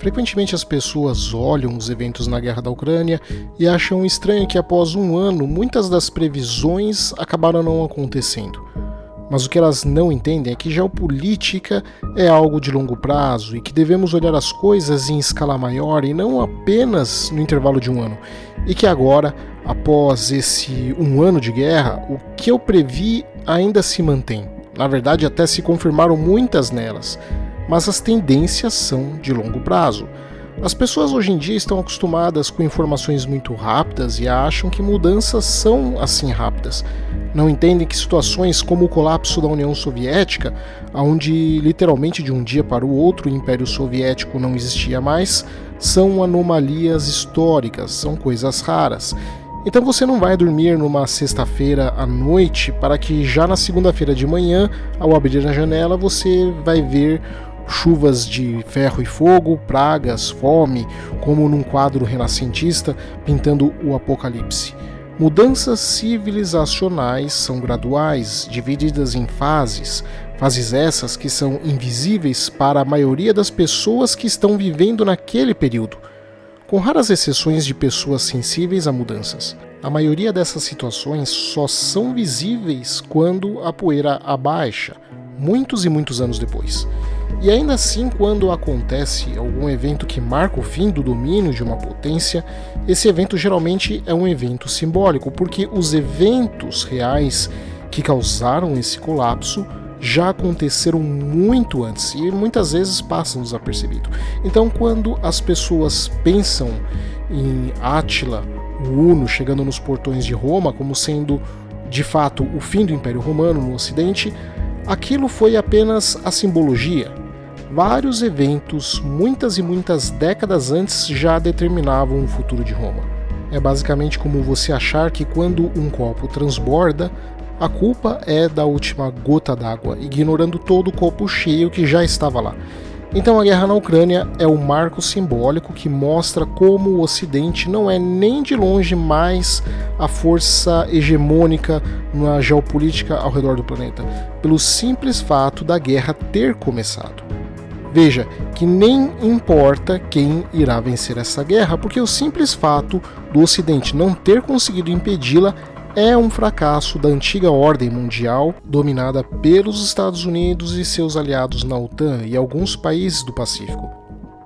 Frequentemente as pessoas olham os eventos na guerra da Ucrânia e acham estranho que após um ano muitas das previsões acabaram não acontecendo. Mas o que elas não entendem é que geopolítica é algo de longo prazo e que devemos olhar as coisas em escala maior e não apenas no intervalo de um ano. E que agora, após esse um ano de guerra, o que eu previ ainda se mantém. Na verdade, até se confirmaram muitas nelas. Mas as tendências são de longo prazo. As pessoas hoje em dia estão acostumadas com informações muito rápidas e acham que mudanças são assim rápidas. Não entendem que situações como o colapso da União Soviética, onde literalmente de um dia para o outro o Império Soviético não existia mais, são anomalias históricas, são coisas raras. Então você não vai dormir numa sexta-feira à noite para que já na segunda-feira de manhã, ao abrir a janela, você vai ver chuvas de ferro e fogo, pragas, fome, como num quadro renascentista pintando o apocalipse. Mudanças civilizacionais são graduais, divididas em fases essas que são invisíveis para a maioria das pessoas que estão vivendo naquele período, com raras exceções de pessoas sensíveis a mudanças. A maioria dessas situações só são visíveis quando a poeira abaixa, muitos e muitos anos depois. E ainda assim, quando acontece algum evento que marca o fim do domínio de uma potência, esse evento geralmente é um evento simbólico, porque os eventos reais que causaram esse colapso já aconteceram muito antes e muitas vezes passam desapercebido. Então, quando as pessoas pensam em Átila, o Huno, chegando nos portões de Roma como sendo de fato o fim do Império Romano no Ocidente, aquilo foi apenas a simbologia. Vários eventos, muitas e muitas décadas antes, já determinavam o futuro de Roma. É basicamente como você achar que quando um copo transborda, a culpa é da última gota d'água, ignorando todo o copo cheio que já estava lá. Então a guerra na Ucrânia é um marco simbólico que mostra como o Ocidente não é nem de longe mais a força hegemônica na geopolítica ao redor do planeta, pelo simples fato da guerra ter começado. Veja que nem importa quem irá vencer essa guerra, porque o simples fato do Ocidente não ter conseguido impedi-la é um fracasso da antiga ordem mundial dominada pelos Estados Unidos e seus aliados na OTAN e alguns países do Pacífico.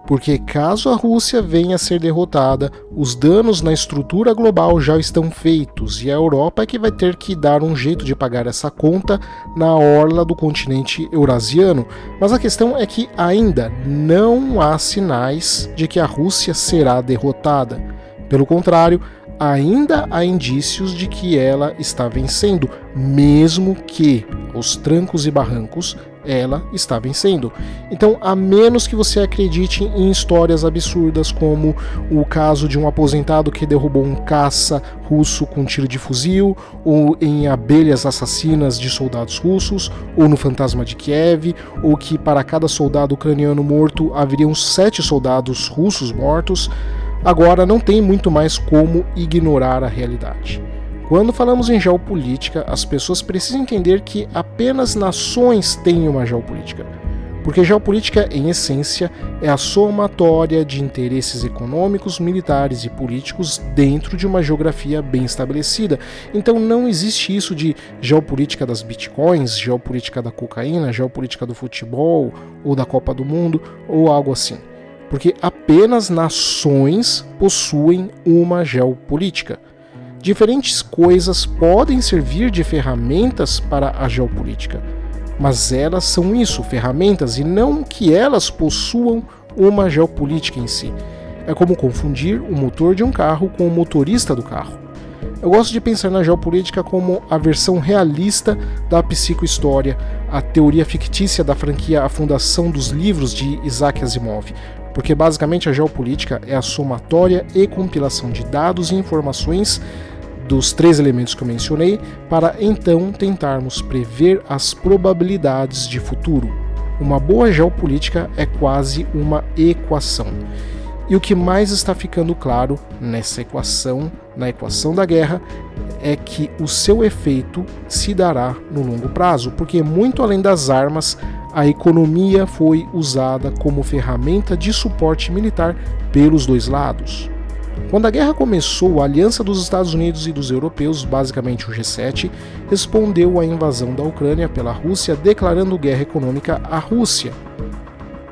Porque caso a Rússia venha a ser derrotada, os danos na estrutura global já estão feitos e a Europa é que vai ter que dar um jeito de pagar essa conta na orla do continente eurasiano. Mas a questão é que ainda não há sinais de que a Rússia será derrotada. Pelo contrário, ainda há indícios de que ela está vencendo, mesmo que aos trancos e barrancos ela está vencendo. Então, a menos que você acredite em histórias absurdas como o caso de um aposentado que derrubou um caça russo com tiro de fuzil, ou em abelhas assassinas de soldados russos, ou no fantasma de Kiev, ou que para cada soldado ucraniano morto haveriam 7 soldados russos mortos, agora não tem muito mais como ignorar a realidade. Quando falamos em geopolítica, as pessoas precisam entender que apenas nações têm uma geopolítica, porque geopolítica, em essência, é a somatória de interesses econômicos, militares e políticos dentro de uma geografia bem estabelecida. Então não existe isso de geopolítica das bitcoins, geopolítica da cocaína, geopolítica do futebol ou da Copa do Mundo ou algo assim, porque apenas nações possuem uma geopolítica. Diferentes coisas podem servir de ferramentas para a geopolítica, mas elas são isso, ferramentas, e não que elas possuam uma geopolítica em si. É como confundir o motor de um carro com o motorista do carro. Eu gosto de pensar na geopolítica como a versão realista da psicohistória, a teoria fictícia da franquia A Fundação dos Livros de Isaac Asimov, porque basicamente a geopolítica é a somatória e compilação de dados e informações dos 3 elementos que eu mencionei, para então tentarmos prever as probabilidades de futuro. Uma boa geopolítica é quase uma equação. E o que mais está ficando claro nessa equação, na equação da guerra, é que o seu efeito se dará no longo prazo, porque muito além das armas, a economia foi usada como ferramenta de suporte militar pelos dois lados. Quando a guerra começou, a aliança dos Estados Unidos e dos europeus, basicamente o G7, respondeu à invasão da Ucrânia pela Rússia, declarando guerra econômica à Rússia,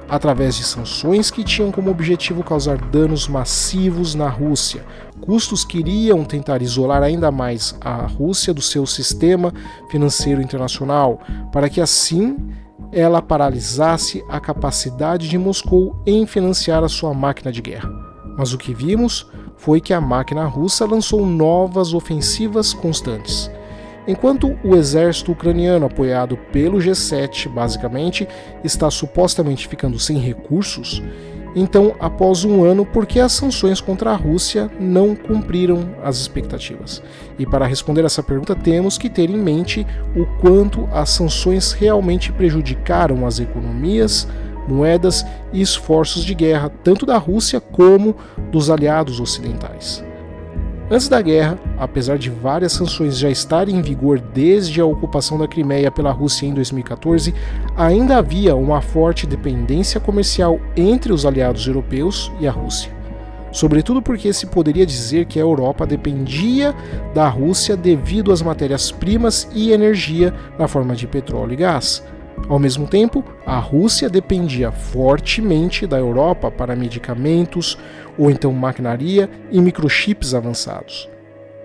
através de sanções que tinham como objetivo causar danos massivos na Rússia, custos que iriam tentar isolar ainda mais a Rússia do seu sistema financeiro internacional, para que assim ela paralisasse a capacidade de Moscou em financiar a sua máquina de guerra. Mas o que vimos foi que a máquina russa lançou novas ofensivas constantes. Enquanto o exército ucraniano, apoiado pelo G7, basicamente, está supostamente ficando sem recursos, então, após um ano, por que as sanções contra a Rússia não cumpriram as expectativas? E para responder essa pergunta, temos que ter em mente o quanto as sanções realmente prejudicaram as economias, moedas e esforços de guerra, tanto da Rússia como dos aliados ocidentais. Antes da guerra, apesar de várias sanções já estarem em vigor desde a ocupação da Crimeia pela Rússia em 2014, ainda havia uma forte dependência comercial entre os aliados europeus e a Rússia. Sobretudo porque se poderia dizer que a Europa dependia da Rússia devido às matérias-primas e energia na forma de petróleo e gás. Ao mesmo tempo, a Rússia dependia fortemente da Europa para medicamentos ou então maquinaria e microchips avançados.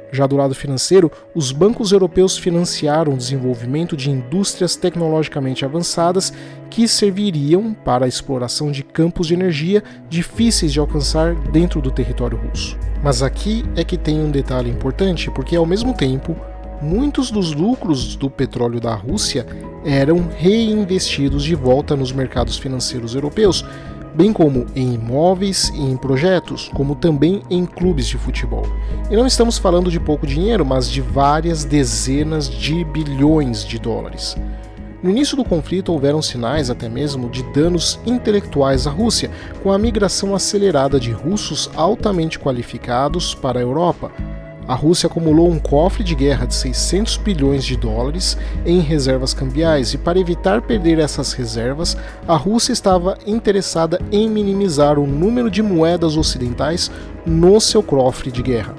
Já do lado financeiro, os bancos europeus financiaram o desenvolvimento de indústrias tecnologicamente avançadas que serviriam para a exploração de campos de energia difíceis de alcançar dentro do território russo. Mas aqui é que tem um detalhe importante, porque ao mesmo tempo, muitos dos lucros do petróleo da Rússia eram reinvestidos de volta nos mercados financeiros europeus, bem como em imóveis e em projetos, como também em clubes de futebol. E não estamos falando de pouco dinheiro, mas de várias dezenas de bilhões de dólares. No início do conflito houveram sinais até mesmo de danos intelectuais à Rússia, com a migração acelerada de russos altamente qualificados para a Europa. A Rússia acumulou um cofre de guerra de 600 bilhões de dólares em reservas cambiais e, para evitar perder essas reservas, a Rússia estava interessada em minimizar o número de moedas ocidentais no seu cofre de guerra.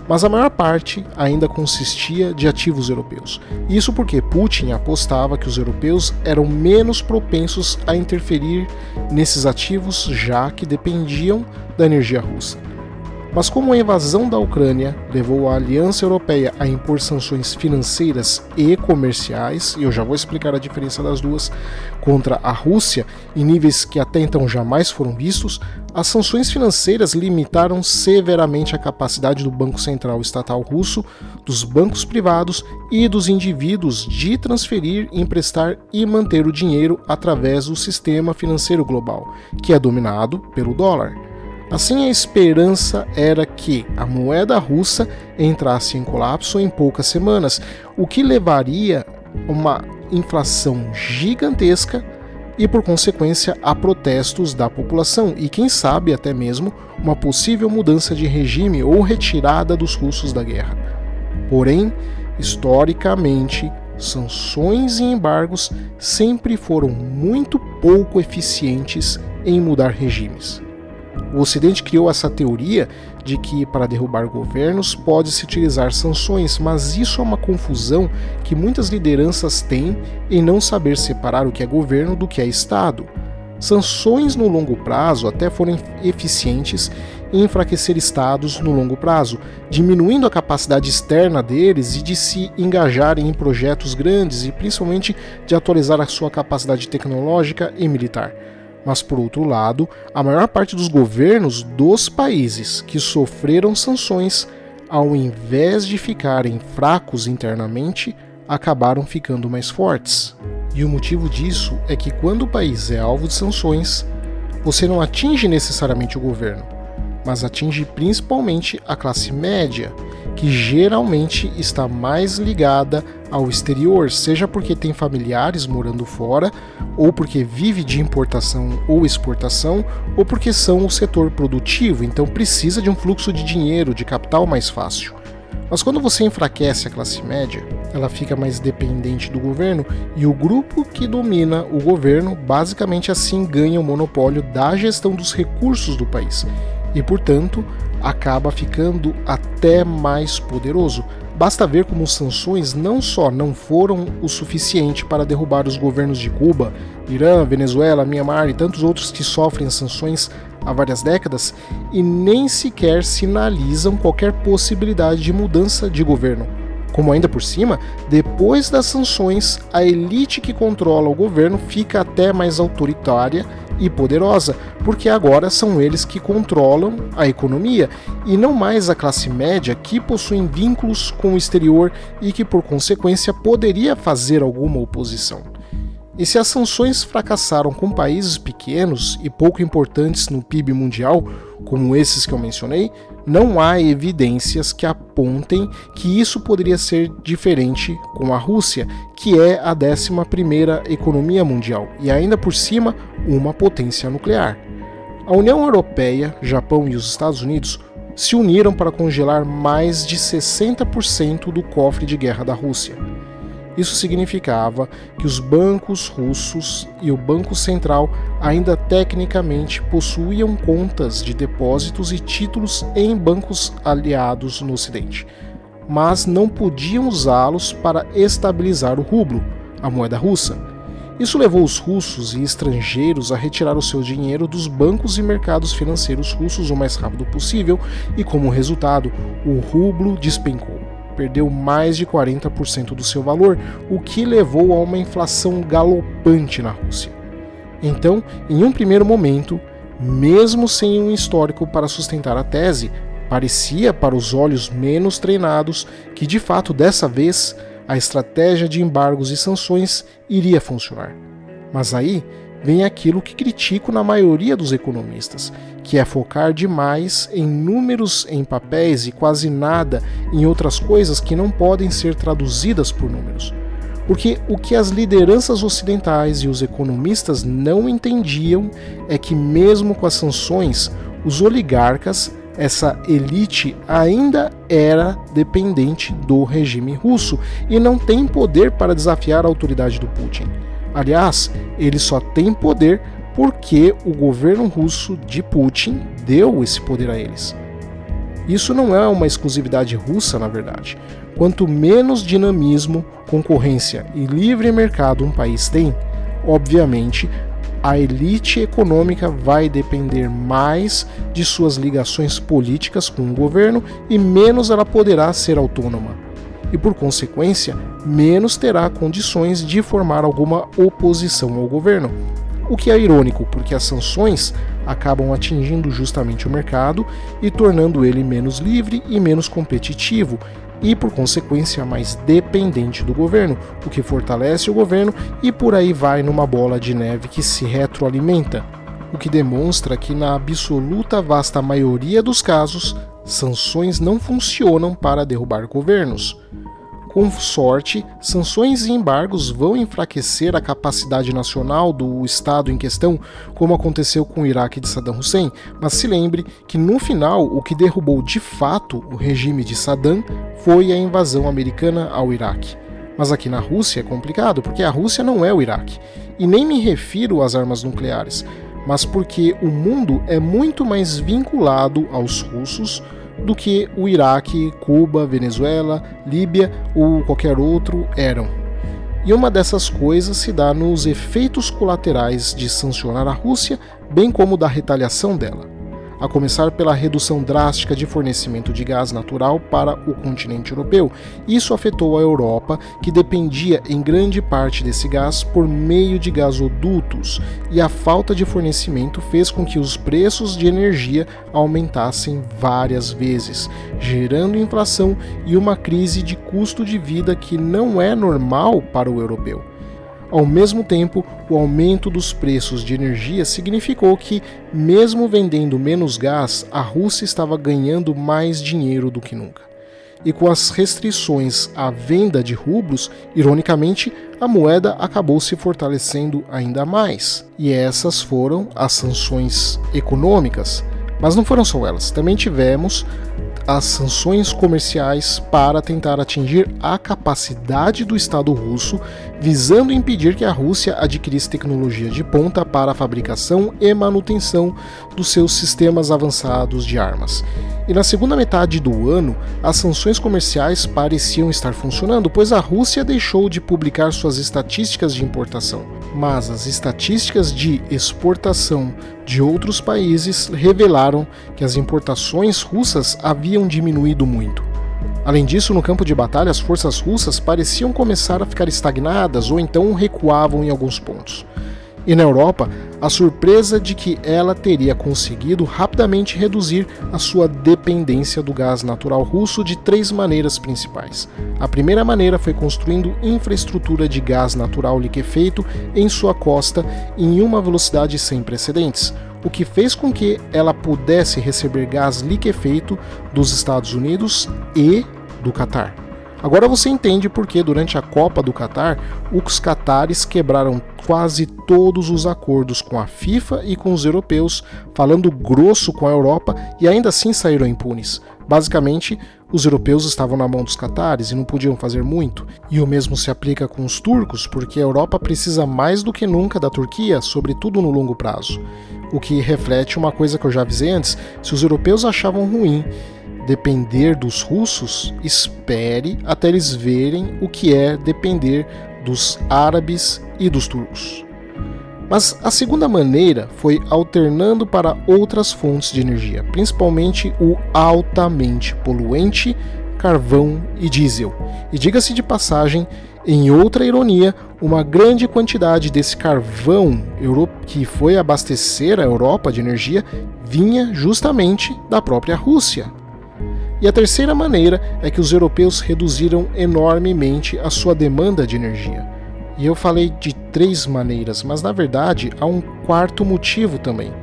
Mas a maior parte ainda consistia de ativos europeus. Isso porque Putin apostava que os europeus eram menos propensos a interferir nesses ativos, já que dependiam da energia russa. Mas como a invasão da Ucrânia levou a Aliança Europeia a impor sanções financeiras e comerciais, e eu já vou explicar a diferença das duas, contra a Rússia em níveis que até então jamais foram vistos, as sanções financeiras limitaram severamente a capacidade do Banco Central Estatal Russo, dos bancos privados e dos indivíduos de transferir, emprestar e manter o dinheiro através do sistema financeiro global, que é dominado pelo dólar. Assim, a esperança era que a moeda russa entrasse em colapso em poucas semanas, o que levaria a uma inflação gigantesca e, por consequência, a protestos da população e, quem sabe, até mesmo uma possível mudança de regime ou retirada dos russos da guerra. Porém, historicamente, sanções e embargos sempre foram muito pouco eficientes em mudar regimes. O Ocidente criou essa teoria de que para derrubar governos pode-se utilizar sanções, mas isso é uma confusão que muitas lideranças têm em não saber separar o que é governo do que é Estado. Sanções no longo prazo até foram eficientes em enfraquecer estados no longo prazo, diminuindo a capacidade externa deles e de se engajarem em projetos grandes e principalmente de atualizar a sua capacidade tecnológica e militar. Mas, por outro lado, a maior parte dos governos dos países que sofreram sanções, ao invés de ficarem fracos internamente, acabaram ficando mais fortes. E o motivo disso é que quando o país é alvo de sanções, você não atinge necessariamente o governo, mas atinge principalmente a classe média, que geralmente está mais ligada ao exterior, seja porque tem familiares morando fora, ou porque vive de importação ou exportação, ou porque são o setor produtivo, então precisa de um fluxo de dinheiro, de capital mais fácil. Mas quando você enfraquece a classe média, ela fica mais dependente do governo e o grupo que domina o governo basicamente assim ganha o monopólio da gestão dos recursos do país e, portanto, acaba ficando até mais poderoso. Basta ver como sanções não só não foram o suficiente para derrubar os governos de Cuba, Irã, Venezuela, Mianmar e tantos outros que sofrem sanções há várias décadas e nem sequer sinalizam qualquer possibilidade de mudança de governo. Como ainda por cima, depois das sanções, a elite que controla o governo fica até mais autoritária e poderosa, porque agora são eles que controlam a economia e não mais a classe média que possuem vínculos com o exterior e que por consequência poderia fazer alguma oposição. E se as sanções fracassaram com países pequenos e pouco importantes no PIB mundial, como esses que eu mencionei, não há evidências que apontem que isso poderia ser diferente com a Rússia, que é a 11ª economia mundial e ainda por cima uma potência nuclear. A União Europeia, Japão e os Estados Unidos se uniram para congelar mais de 60% do cofre de guerra da Rússia. Isso significava que os bancos russos e o Banco Central ainda tecnicamente possuíam contas de depósitos e títulos em bancos aliados no Ocidente, mas não podiam usá-los para estabilizar o rublo, a moeda russa. Isso levou os russos e estrangeiros a retirar o seu dinheiro dos bancos e mercados financeiros russos o mais rápido possível e, como resultado, o rublo despencou. Perdeu mais de 40% do seu valor, o que levou a uma inflação galopante na Rússia. Então, em um primeiro momento, mesmo sem um histórico para sustentar a tese, parecia para os olhos menos treinados que, de fato, dessa vez, a estratégia de embargos e sanções iria funcionar. Mas aí vem aquilo que critico na maioria dos economistas, que é focar demais em números em papéis e quase nada em outras coisas que não podem ser traduzidas por números. Porque o que as lideranças ocidentais e os economistas não entendiam é que mesmo com as sanções, os oligarcas, essa elite, ainda era dependente do regime russo e não tem poder para desafiar a autoridade do Putin. Aliás, ele só tem poder porque o governo russo de Putin deu esse poder a eles. Isso não é uma exclusividade russa, na verdade. Quanto menos dinamismo, concorrência e livre mercado um país tem, obviamente, a elite econômica vai depender mais de suas ligações políticas com o governo e menos ela poderá ser autônoma. E, por consequência, menos terá condições de formar alguma oposição ao governo. O que é irônico, porque as sanções acabam atingindo justamente o mercado e tornando ele menos livre e menos competitivo, e, por consequência, mais dependente do governo, o que fortalece o governo e por aí vai numa bola de neve que se retroalimenta, o que demonstra que, na absoluta vasta maioria dos casos, sanções não funcionam para derrubar governos. Com sorte, sanções e embargos vão enfraquecer a capacidade nacional do Estado em questão, como aconteceu com o Iraque de Saddam Hussein, mas se lembre que no final o que derrubou de fato o regime de Saddam foi a invasão americana ao Iraque. Mas aqui na Rússia é complicado, porque a Rússia não é o Iraque, e nem me refiro às armas nucleares, mas porque o mundo é muito mais vinculado aos russos do que o Iraque, Cuba, Venezuela, Líbia ou qualquer outro eram. E uma dessas coisas se dá nos efeitos colaterais de sancionar a Rússia, bem como da retaliação dela. A começar pela redução drástica de fornecimento de gás natural para o continente europeu. Isso afetou a Europa, que dependia em grande parte desse gás por meio de gasodutos, e a falta de fornecimento fez com que os preços de energia aumentassem várias vezes, gerando inflação e uma crise de custo de vida que não é normal para o europeu. Ao mesmo tempo, o aumento dos preços de energia significou que, mesmo vendendo menos gás, a Rússia estava ganhando mais dinheiro do que nunca. E com as restrições à venda de rublos, ironicamente, a moeda acabou se fortalecendo ainda mais. E essas foram as sanções econômicas. Mas não foram só elas, também tivemos as sanções comerciais para tentar atingir a capacidade do Estado russo, visando impedir que a Rússia adquirisse tecnologia de ponta para a fabricação e manutenção dos seus sistemas avançados de armas. E na segunda metade do ano, as sanções comerciais pareciam estar funcionando, pois a Rússia deixou de publicar suas estatísticas de importação. Mas as estatísticas de exportação de outros países revelaram que as importações russas haviam diminuído muito. Além disso, no campo de batalha, as forças russas pareciam começar a ficar estagnadas ou então recuavam em alguns pontos. E na Europa, a surpresa de que ela teria conseguido rapidamente reduzir a sua dependência do gás natural russo de 3 maneiras principais. A primeira maneira foi construindo infraestrutura de gás natural liquefeito em sua costa em uma velocidade sem precedentes, o que fez com que ela pudesse receber gás liquefeito dos Estados Unidos e do Catar. Agora você entende por que durante a Copa do Catar, os catares quebraram quase todos os acordos com a FIFA e com os europeus, falando grosso com a Europa e ainda assim saíram impunes. Basicamente, os europeus estavam na mão dos catares e não podiam fazer muito. E o mesmo se aplica com os turcos, porque a Europa precisa mais do que nunca da Turquia, sobretudo no longo prazo. O que reflete uma coisa que eu já avisei antes: se os europeus achavam ruim depender dos russos, espere até eles verem o que é depender dos árabes e dos turcos. Mas a segunda maneira foi alternando para outras fontes de energia, principalmente o altamente poluente carvão e diesel. E diga-se de passagem, em outra ironia, uma grande quantidade desse carvão que foi abastecer a Europa de energia vinha justamente da própria Rússia. E a terceira maneira é que os europeus reduziram enormemente a sua demanda de energia. E eu falei de 3 maneiras, mas na verdade há um quarto motivo também.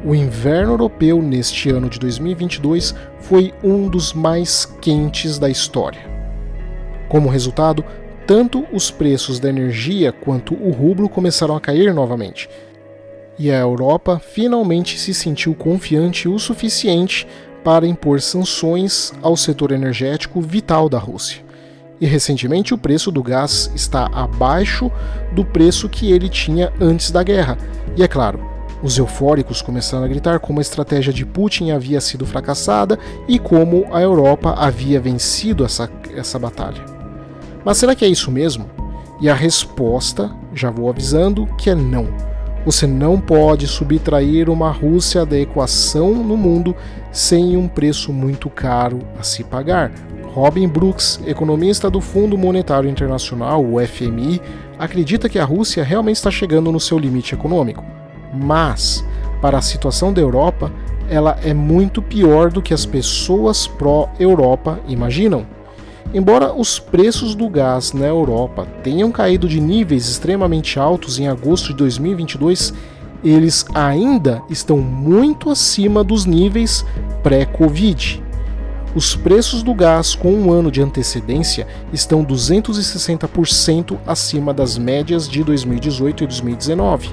O inverno europeu neste ano de 2022 foi um dos mais quentes da história. Como resultado, tanto os preços da energia quanto o rublo começaram a cair novamente. E a Europa finalmente se sentiu confiante o suficiente para impor sanções ao setor energético vital da Rússia. E recentemente o preço do gás está abaixo do preço que ele tinha antes da guerra. E é claro, os eufóricos começaram a gritar como a estratégia de Putin havia sido fracassada e como a Europa havia vencido essa batalha. Mas será que é isso mesmo? E a resposta, já vou avisando, que é não. Você não pode subtrair uma Rússia da equação no mundo sem um preço muito caro a se pagar. Robin Brooks, economista do Fundo Monetário Internacional, o FMI, acredita que a Rússia realmente está chegando no seu limite econômico. Mas, para a situação da Europa, ela é muito pior do que as pessoas pró-Europa imaginam. Embora os preços do gás na Europa tenham caído de níveis extremamente altos em agosto de 2022, eles ainda estão muito acima dos níveis pré-Covid. Os preços do gás com um ano de antecedência estão 260% acima das médias de 2018 e 2019,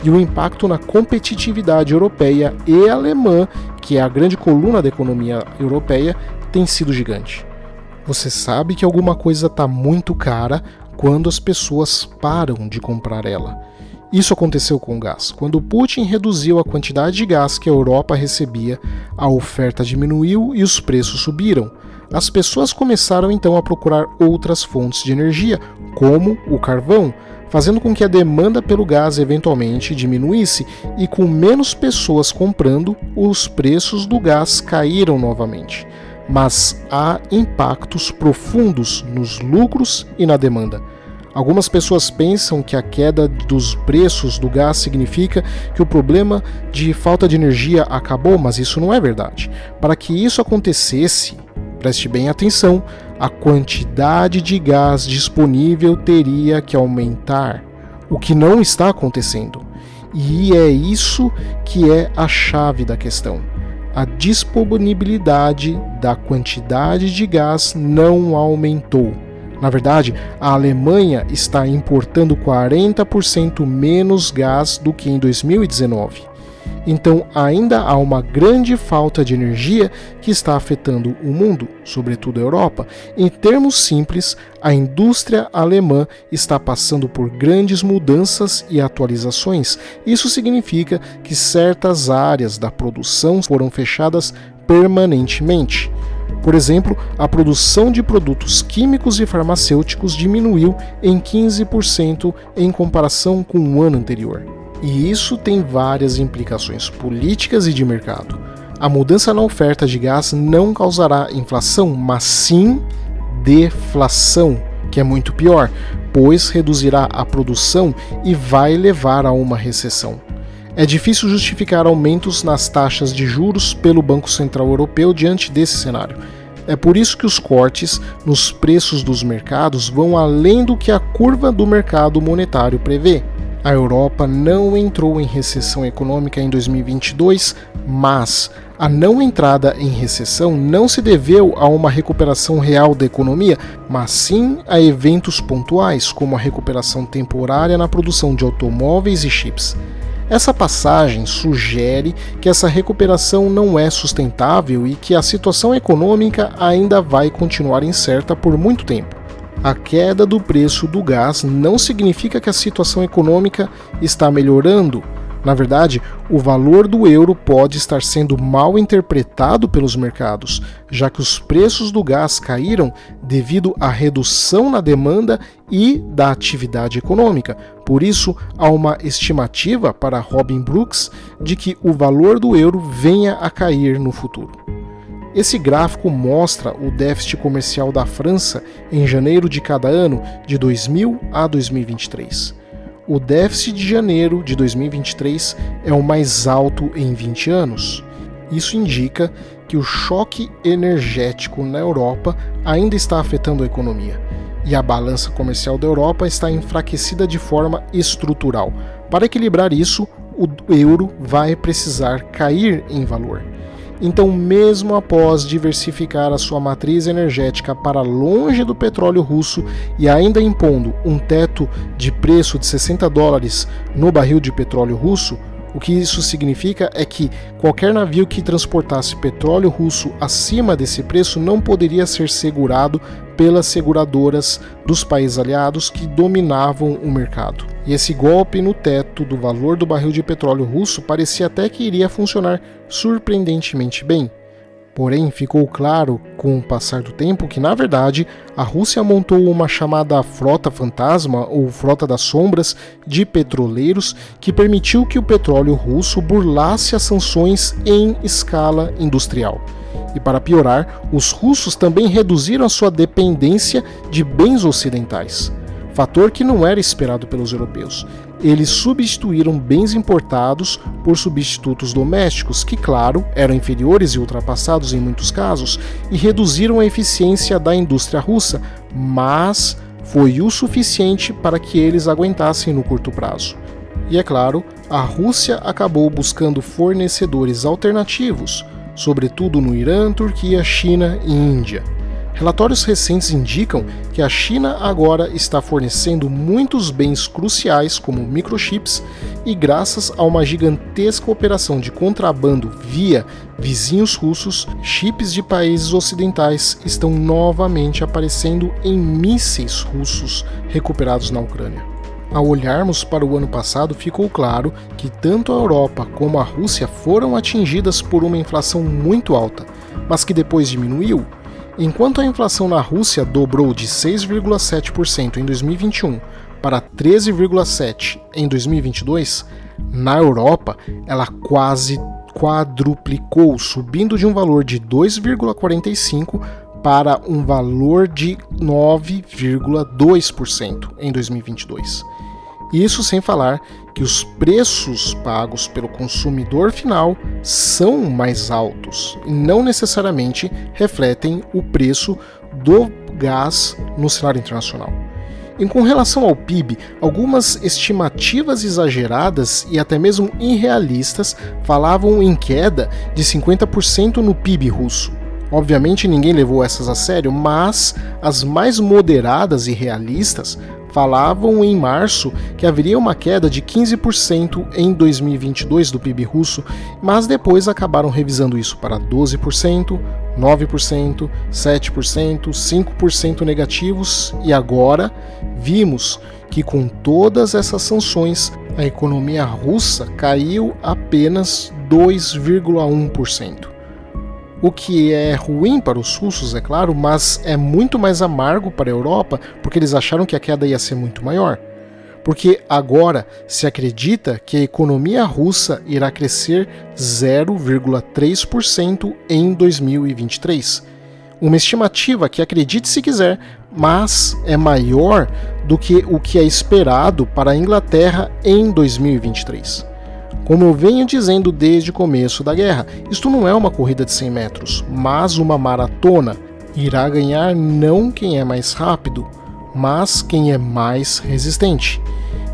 e o impacto na competitividade europeia e alemã, que é a grande coluna da economia europeia, tem sido gigante. Você sabe que alguma coisa está muito cara quando as pessoas param de comprar ela. Isso aconteceu com o gás. Quando Putin reduziu a quantidade de gás que a Europa recebia, a oferta diminuiu e os preços subiram. As pessoas começaram então a procurar outras fontes de energia, como o carvão, fazendo com que a demanda pelo gás eventualmente diminuísse, e com menos pessoas comprando, os preços do gás caíram novamente. Mas há impactos profundos nos lucros e na demanda. Algumas pessoas pensam que a queda dos preços do gás significa que o problema de falta de energia acabou, mas isso não é verdade. Para que isso acontecesse, preste bem atenção, a quantidade de gás disponível teria que aumentar, o que não está acontecendo. E é isso que é a chave da questão. A disponibilidade da quantidade de gás não aumentou. Na verdade, a Alemanha está importando 40% menos gás do que em 2019. Então ainda há uma grande falta de energia que está afetando o mundo, sobretudo a Europa. Em termos simples, a indústria alemã está passando por grandes mudanças e atualizações. Isso significa que certas áreas da produção foram fechadas permanentemente. Por exemplo, a produção de produtos químicos e farmacêuticos diminuiu em 15% em comparação com o ano anterior. E isso tem várias implicações políticas e de mercado. A mudança na oferta de gás não causará inflação, mas sim deflação, que é muito pior, pois reduzirá a produção e vai levar a uma recessão. É difícil justificar aumentos nas taxas de juros pelo Banco Central Europeu diante desse cenário. É por isso que os cortes nos preços dos mercados vão além do que a curva do mercado monetário prevê. A Europa não entrou em recessão econômica em 2022, mas a não entrada em recessão não se deveu a uma recuperação real da economia, mas sim a eventos pontuais, como a recuperação temporária na produção de automóveis e chips. Essa passagem sugere que essa recuperação não é sustentável e que a situação econômica ainda vai continuar incerta por muito tempo. A queda do preço do gás não significa que a situação econômica está melhorando. Na verdade, o valor do euro pode estar sendo mal interpretado pelos mercados, já que os preços do gás caíram devido à redução na demanda e da atividade econômica. Por isso, há uma estimativa para Robin Brooks de que o valor do euro venha a cair no futuro. Esse gráfico mostra o déficit comercial da França em janeiro de cada ano, de 2000 a 2023. O déficit de janeiro de 2023 é o mais alto em 20 anos. Isso indica que o choque energético na Europa ainda está afetando a economia, e a balança comercial da Europa está enfraquecida de forma estrutural. Para equilibrar isso, o euro vai precisar cair em valor. Então, mesmo após diversificar a sua matriz energética para longe do petróleo russo e ainda impondo um teto de preço de $60 no barril de petróleo russo, o que isso significa é que qualquer navio que transportasse petróleo russo acima desse preço não poderia ser segurado pelas seguradoras dos países aliados que dominavam o mercado. E esse golpe no teto do valor do barril de petróleo russo parecia até que iria funcionar surpreendentemente bem. Porém, ficou claro com o passar do tempo que, na verdade, a Rússia montou uma chamada frota fantasma ou frota das sombras de petroleiros que permitiu que o petróleo russo burlasse as sanções em escala industrial. E para piorar, os russos também reduziram a sua dependência de bens ocidentais, fator que não era esperado pelos europeus. Eles substituíram bens importados por substitutos domésticos, que, claro, eram inferiores e ultrapassados em muitos casos, e reduziram a eficiência da indústria russa, mas foi o suficiente para que eles aguentassem no curto prazo. E é claro, a Rússia acabou buscando fornecedores alternativos, sobretudo no Irã, Turquia, China e Índia. Relatórios recentes indicam que a China agora está fornecendo muitos bens cruciais como microchips e, graças a uma gigantesca operação de contrabando via vizinhos russos, chips de países ocidentais estão novamente aparecendo em mísseis russos recuperados na Ucrânia. Ao olharmos para o ano passado, ficou claro que tanto a Europa como a Rússia foram atingidas por uma inflação muito alta, mas que depois diminuiu. Enquanto a inflação na Rússia dobrou de 6,7% em 2021 para 13,7% em 2022, na Europa ela quase quadruplicou, subindo de um valor de 2,45% para um valor de 9,2% em 2022. Isso sem falar que os preços pagos pelo consumidor final são mais altos e não necessariamente refletem o preço do gás no cenário internacional. E com relação ao PIB, algumas estimativas exageradas e até mesmo irrealistas falavam em queda de 50% no PIB russo. Obviamente ninguém levou essas a sério, mas as mais moderadas e realistas Falavam em março que haveria uma queda de 15% em 2022 do PIB russo, mas depois acabaram revisando isso para 12%, 9%, 7%, 5% negativos, e agora vimos que com todas essas sanções a economia russa caiu apenas 2,1%. O que é ruim para os russos, é claro, mas é muito mais amargo para a Europa, porque eles acharam que a queda ia ser muito maior. Porque agora se acredita que a economia russa irá crescer 0,3% em 2023. Uma estimativa que, acredite se quiser, mas é maior do que o que é esperado para a Inglaterra em 2023. Como eu venho dizendo desde o começo da guerra, isto não é uma corrida de 100 metros, mas uma maratona. Irá ganhar não quem é mais rápido, mas quem é mais resistente.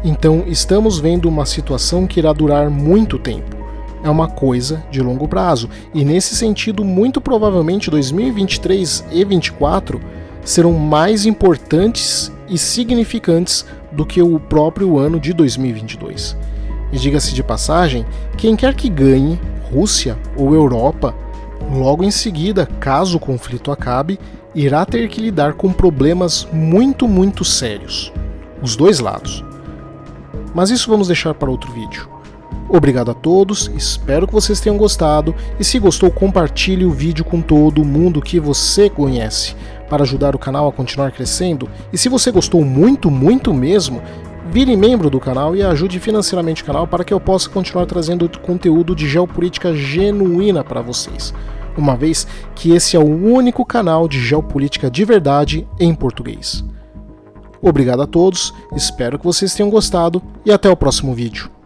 Então estamos vendo uma situação que irá durar muito tempo. É uma coisa de longo prazo, e nesse sentido, muito provavelmente 2023 e 2024 serão mais importantes e significantes do que o próprio ano de 2022. E diga-se de passagem, quem quer que ganhe, Rússia ou Europa, logo em seguida, caso o conflito acabe, irá ter que lidar com problemas muito sérios. Os dois lados. Mas isso vamos deixar para outro vídeo. Obrigado a todos, espero que vocês tenham gostado, e se gostou, compartilhe o vídeo com todo mundo que você conhece, para ajudar o canal a continuar crescendo. E se você gostou muito mesmo, vire membro do canal e ajude financeiramente o canal para que eu possa continuar trazendo conteúdo de geopolítica genuína para vocês, uma vez que esse é o único canal de geopolítica de verdade em português. Obrigado a todos, espero que vocês tenham gostado e até o próximo vídeo.